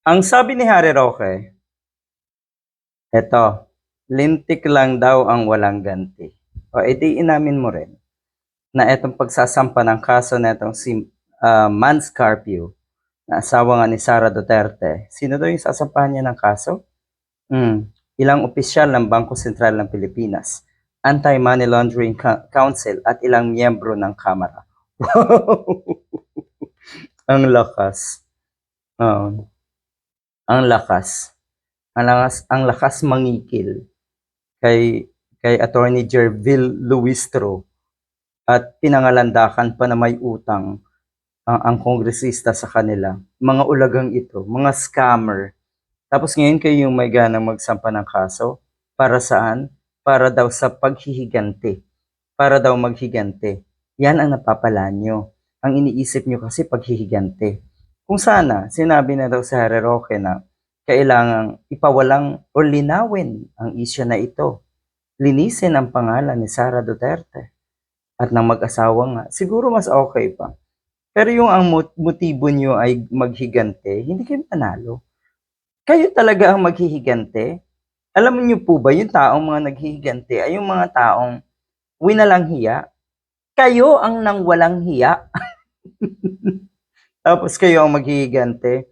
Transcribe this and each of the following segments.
Ang sabi ni Harry Roque, eto, lintik lang daw ang walang ganti. O edi inamin mo rin na etong pagsasampa ng kaso na etong si Mans Carpio, na asawa nga ni Sara Duterte, sino daw yung sasampahan niya ng kaso? Ilang opisyal ng Bangko Sentral ng Pilipinas, Anti-Money Laundering Council at ilang miyembro ng Kamara. Ang lakas. Oo. Ang lakas. Ang lakas mangikil kay Attorney Jervil Luistro at pinangalandakan pa na may utang ang kongresista sa kanila. Mga ulagang ito, mga scammer. Tapos ngayon kayo yung may ganang magsampa ng kaso. Para saan? Para daw sa paghihigante. Para daw maghigante. Yan ang napapala nyo. Ang iniisip nyo kasi paghihigante. Kung sana, sinabi na daw sa Harry Roque na kailangang ipawalang o linawin ang isyu na ito. Linisin ang pangalan ni Sara Duterte at ng mag-asawa nga. Siguro mas okay pa. Pero yung ang motibo nyo ay maghigante, hindi kayo manalo. Kayo talaga ang maghihigante. Alam niyo po ba, yung taong mga naghihigante ay yung mga taong winalang hiya. Kayo ang nang walang hiya. Tapos kayo ang maghihigante.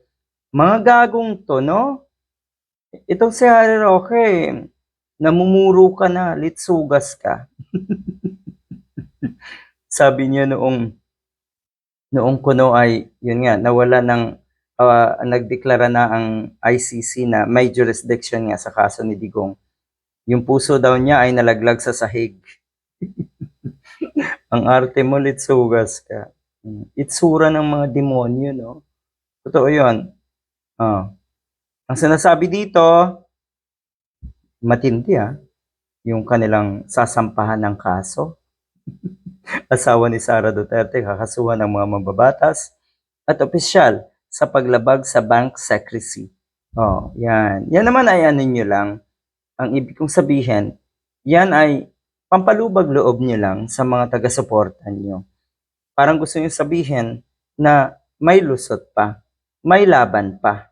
Mga gagong to, no? Itong si Harry Roque, namumuro ka na, litsugas ka. Sabi niya noong kuno ay, yun nga, nawala ng, nagdeklara na ang ICC na may jurisdiction nga sa kaso ni Digong. Yung puso daw niya ay nalaglag sa sahig. Ang arte mo, litsugas ka. Itsura ng mga demonyo, no? Totoo yun. Ang sinasabi dito, matindi yung kanilang sasampahan ng kaso. Asawa ni Sara Duterte kakasuhan ng mga mambabatas at opisyal sa paglabag sa bank secrecy. Yan. Yan naman ay ano nyo lang. Ang ibig kong sabihin, yan ay pampalubag loob nyo lang sa mga taga-suporta nyo. Parang gusto nyo sabihin na may lusot pa, may laban pa.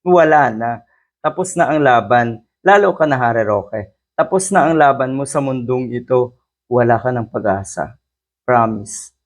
Wala na. Tapos na ang laban. Lalo ka na, Harry Roque. Tapos na ang laban mo sa mundong ito. Wala ka ng pag-asa. Promise.